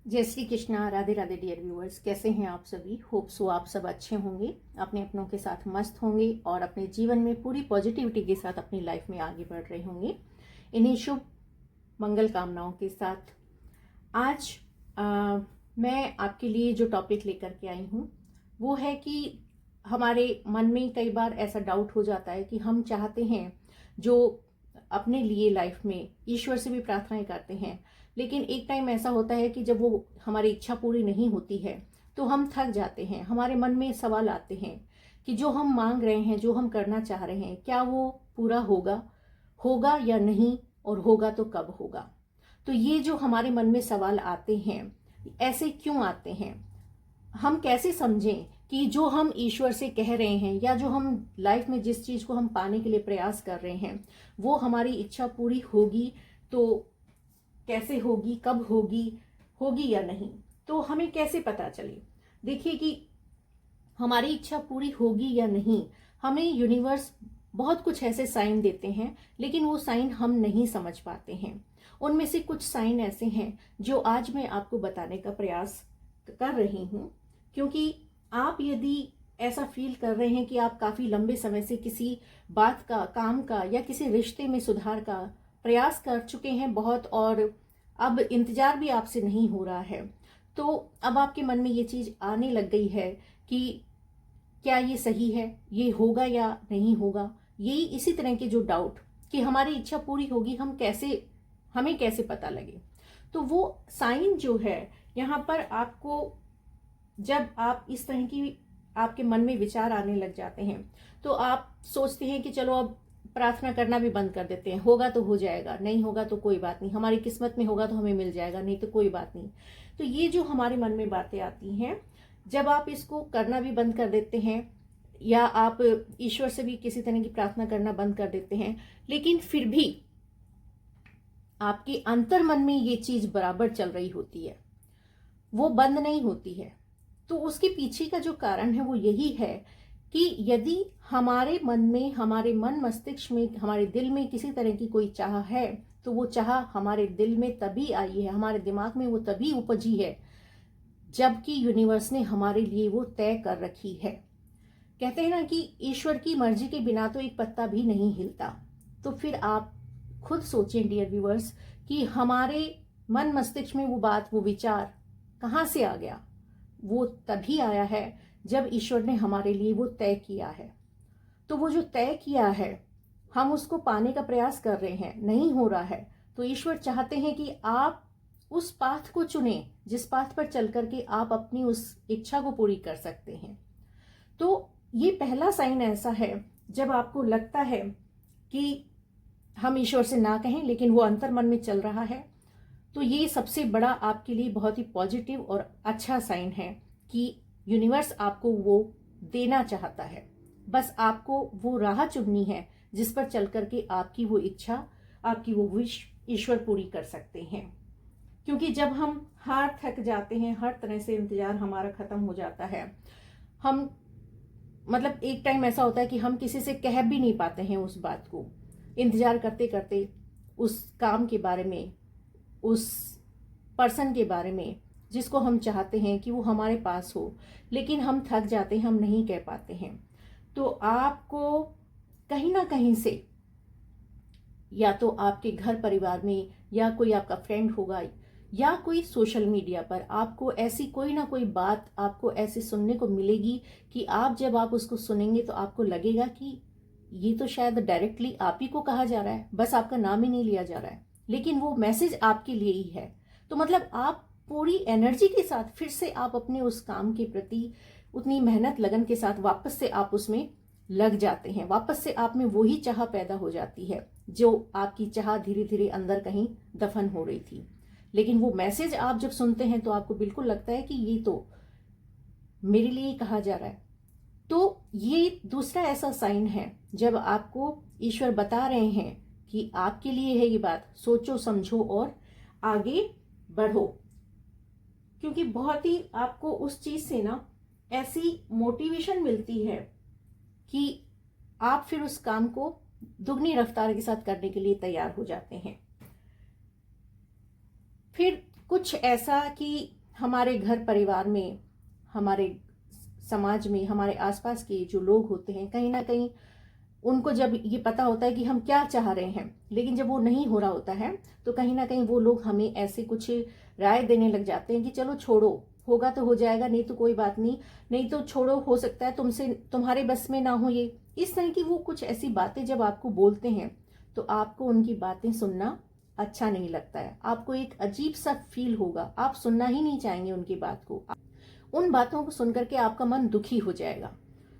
जय Shri Krishna. Radhe Radhe dear viewers, कैसे हैं आप सभी। होप सो आप सब अच्छे होंगे, अपने अपनों के साथ मस्त होंगे और अपने जीवन में पूरी पॉजिटिविटी के साथ अपनी लाइफ में आगे बढ़ रहे होंगे। इन्हीं शुभ मंगल कामनाओं के साथ आज मैं आपके लिए जो टॉपिक लेकर के आई हूँ वो है कि हमारे मन में कई बार ऐसा डाउट हो जाता है कि हम चाहते हैं जो अपने लिए लाइफ में ईश्वर से भी प्रार्थनाएं करते हैं, लेकिन एक टाइम ऐसा होता है कि जब वो हमारी इच्छा पूरी नहीं होती है तो हम थक जाते हैं। हमारे मन में सवाल आते हैं कि जो हम मांग रहे हैं, जो हम करना चाह रहे हैं, क्या वो पूरा होगा या नहीं, और होगा तो कब होगा। तो ये जो हमारे मन में सवाल आते हैं, ऐसे क्यों आते हैं, हम कैसे समझें कि जो हम ईश्वर से कह रहे हैं या जो हम लाइफ में जिस चीज को हम पाने के लिए प्रयास कर रहे हैं वो हमारी इच्छा पूरी होगी तो कैसे होगी, कब होगी या नहीं, तो हमें कैसे पता चले। देखिए कि हमारी इच्छा पूरी होगी या नहीं, हमें यूनिवर्स बहुत कुछ ऐसे साइन देते हैं, लेकिन वो साइन हम नहीं समझ पाते हैं। उनमें से कुछ साइन ऐसे हैं जो आज मैं आपको बताने का प्रयास कर रही हूँ, क्योंकि आप यदि ऐसा फील कर रहे हैं कि आप काफी लंबे समय से किसी बात का, काम का या किसी रिश्ते में सुधार का प्रयास कर चुके हैं बहुत, और अब इंतजार भी आपसे नहीं हो रहा है, तो अब आपके मन में ये चीज आने लग गई है कि क्या ये सही है, ये होगा या नहीं होगा। यही इसी तरह के जो डाउट कि हमारी इच्छा पूरी होगी, हमें कैसे पता लगे। तो वो साइन जो है यहाँ पर आपको, जब आप इस तरह की आपके मन में विचार आने लग जाते हैं तो आप सोचते हैं कि चलो अब प्रार्थना करना भी बंद कर देते हैं। होगा तो हो जाएगा, नहीं होगा तो कोई बात नहीं, हमारी किस्मत में होगा तो हमें मिल जाएगा, नहीं तो कोई बात नहीं। तो ये जो हमारे मन में बातें आती हैं, जब आप इसको करना भी बंद कर देते हैं या आप ईश्वर से भी किसी तरह की प्रार्थना करना बंद कर देते हैं, लेकिन फिर भी आपके अंतर मन में ये चीज बराबर चल रही होती है, वो बंद नहीं होती है। तो उसके पीछे का जो कारण है वो यही है कि यदि हमारे मन में, हमारे मन मस्तिष्क में, हमारे दिल में किसी तरह की कोई चाह है, तो वो चाह हमारे दिल में तभी आई है, हमारे दिमाग में वो तभी उपजी है जबकि यूनिवर्स ने हमारे लिए वो तय कर रखी है। कहते हैं ना कि ईश्वर की मर्जी के बिना तो एक पत्ता भी नहीं हिलता। तो फिर आप खुद सोचें डियर व्यूअर्स कि हमारे मन मस्तिष्क में वो बात, वो विचार कहाँ से आ गया। वो तभी आया है जब ईश्वर ने हमारे लिए वो तय किया है। तो वो जो तय किया है, हम उसको पाने का प्रयास कर रहे हैं, नहीं हो रहा है, तो ईश्वर चाहते हैं कि आप उस पाथ को चुने जिस पाथ पर चल करके आप अपनी उस इच्छा को पूरी कर सकते हैं। तो ये पहला साइन ऐसा है जब आपको लगता है कि हम ईश्वर से ना कहें लेकिन वो अंतर मन में चल रहा है, तो ये सबसे बड़ा आपके लिए बहुत ही पॉजिटिव और अच्छा साइन है कि यूनिवर्स आपको वो देना चाहता है। बस आपको वो राह चुननी है जिस पर चल करके आपकी वो इच्छा, आपकी वो विश ईश्वर पूरी कर सकते हैं। क्योंकि जब हम हार थक जाते हैं, हर तरह से इंतजार हमारा खत्म हो जाता है, हम मतलब एक टाइम ऐसा होता है कि हम किसी से कह भी नहीं पाते हैं उस बात को, इंतजार करते करते उस काम के बारे में, उस पर्सन के बारे में जिसको हम चाहते हैं कि वो हमारे पास हो, लेकिन हम थक जाते हैं, हम नहीं कह पाते हैं। तो आपको कहीं ना कहीं से, या तो आपके घर परिवार में, या कोई आपका फ्रेंड होगा, या कोई सोशल मीडिया पर आपको ऐसी कोई ना कोई बात आपको ऐसे सुनने को मिलेगी कि जब आप उसको सुनेंगे तो आपको लगेगा कि ये तो शायद डायरेक्टली आप ही को कहा जा रहा है, बस आपका नाम ही नहीं लिया जा रहा है, लेकिन वो मैसेज आपके लिए ही है। तो मतलब आप पूरी एनर्जी के साथ फिर से आप अपने उस काम के प्रति उतनी मेहनत लगन के साथ वापस से आप उसमें लग जाते हैं, वापस से आप में वही चाह पैदा हो जाती है जो आपकी चाह धीरे धीरे अंदर कहीं दफन हो रही थी। लेकिन वो मैसेज आप जब सुनते हैं तो आपको बिल्कुल लगता है कि ये तो मेरे लिए कहा जा रहा है। तो ये दूसरा ऐसा साइन है जब आपको ईश्वर बता रहे हैं कि आपके लिए है ये बात, सोचो समझो और आगे बढ़ो। क्योंकि बहुत ही आपको उस चीज से ना ऐसी मोटिवेशन मिलती है कि आप फिर उस काम को दुगनी रफ्तार के साथ करने के लिए तैयार हो जाते हैं। फिर कुछ ऐसा कि हमारे घर परिवार में, हमारे समाज में, हमारे आसपास के जो लोग होते हैं, कहीं ना कहीं उनको जब ये पता होता है कि हम क्या चाह रहे हैं, लेकिन जब वो नहीं हो रहा होता है तो कहीं ना कहीं वो लोग हमें ऐसे कुछ राय देने लग जाते हैं कि चलो छोड़ो, होगा तो हो जाएगा, नहीं तो कोई बात नहीं, नहीं तो छोड़ो, हो सकता है तुमसे, तुम्हारे बस में ना हो ये। इस तरह की वो कुछ ऐसी बातें जब आपको बोलते हैं तो आपको उनकी बातें सुनना अच्छा नहीं लगता है, आपको एक अजीब सा फील होगा, आप सुनना ही नहीं चाहेंगे उनकी बात को। उन बातों को सुनकर के आपका मन दुखी हो जाएगा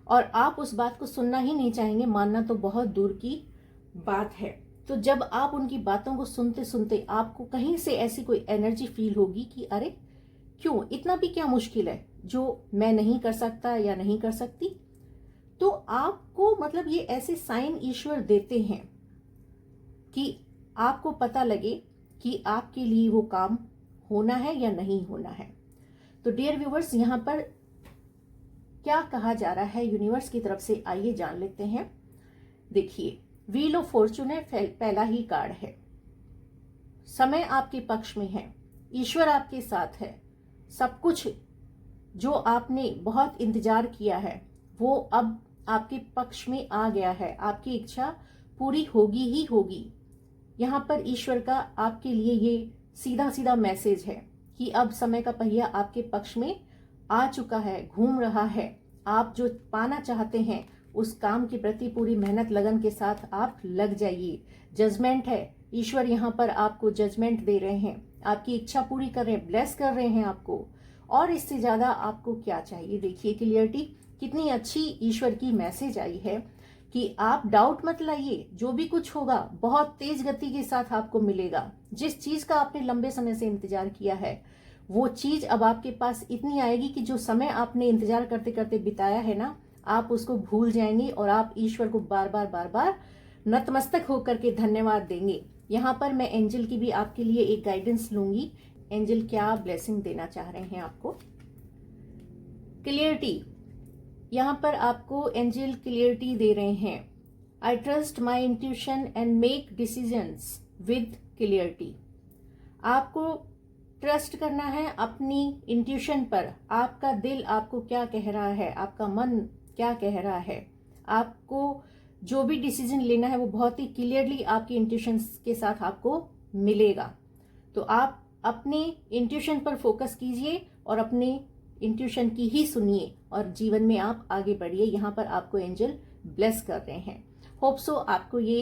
और आप उस बात को सुनना ही नहीं चाहेंगे, मानना तो बहुत दूर की बात है। तो जब आप उनकी बातों को सुनते सुनते आपको कहीं से ऐसी कोई एनर्जी फील होगी कि अरे क्यों, इतना भी क्या मुश्किल है जो मैं नहीं कर सकता या नहीं कर सकती, तो आपको मतलब ये ऐसे साइन ईश्वर देते हैं कि आपको पता लगे कि आपके लिए वो काम होना है या नहीं होना है। तो डियर व्यूवर्स, यहाँ पर क्या कहा जा रहा है यूनिवर्स की तरफ से, आइए जान लेते हैं। देखिए, व्हील ऑफ फॉर्चून है, पहला ही कार्ड है। समय आपके पक्ष में है, ईश्वर आपके साथ है, सब कुछ जो आपने बहुत इंतजार किया है वो अब आपके पक्ष में आ गया है, आपकी इच्छा पूरी होगी ही होगी। यहाँ पर ईश्वर का आपके लिए ये सीधा सीधा मैसेज है कि अब समय का पहिया आपके पक्ष में आ चुका है, घूम रहा है। आप जो पाना चाहते हैं उस काम के प्रति पूरी मेहनत लगन के साथ आप लग जाइए। जजमेंट है, ईश्वर यहाँ पर आपको जजमेंट दे रहे हैं, आपकी इच्छा पूरी कर रहे हैं, ब्लेस कर रहे हैं आपको। और इससे ज्यादा आपको क्या चाहिए। देखिए क्लियरिटी कितनी अच्छी ईश्वर की मैसेज आई है कि आप डाउट मत लाइए, जो भी कुछ होगा बहुत तेज गति के साथ आपको मिलेगा। जिस चीज का आपने लंबे समय से इंतजार किया है वो चीज अब आपके पास इतनी आएगी कि जो समय आपने इंतजार करते करते बिताया है ना, आप उसको भूल जाएंगे और आप ईश्वर को बार बार नतमस्तक होकर के धन्यवाद देंगे। यहाँ पर मैं एंजल की भी आपके लिए एक गाइडेंस लूंगी, एंजल क्या ब्लेसिंग देना चाह रहे हैं आपको। क्लियरिटी, यहाँ पर आपको एंजल क्लियरिटी दे रहे हैं, I trust my intuition and make decisions with clarity. आपको ट्रस्ट करना है अपनी इंट्यूशन पर, आपका दिल आपको क्या कह रहा है, आपका मन क्या कह रहा है, आपको जो भी डिसीजन लेना है वो बहुत ही क्लियरली आपकी इंट्यूशन के साथ आपको मिलेगा। तो आप अपने इंट्यूशन पर फोकस कीजिए और अपने इंट्यूशन की ही सुनिए और जीवन में आप आगे बढ़िए। यहाँ पर आपको एंजल ब्लेस कर रहे हैं। होप सो आपको ये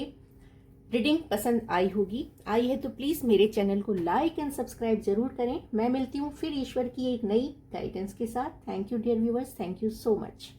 रीडिंग पसंद आई होगी। आई है तो प्लीज मेरे चैनल को लाइक एंड सब्सक्राइब जरूर करें। मैं मिलती हूँ फिर ईश्वर की एक नई गाइडेंस के साथ। Thank you dear viewers, thank you so much.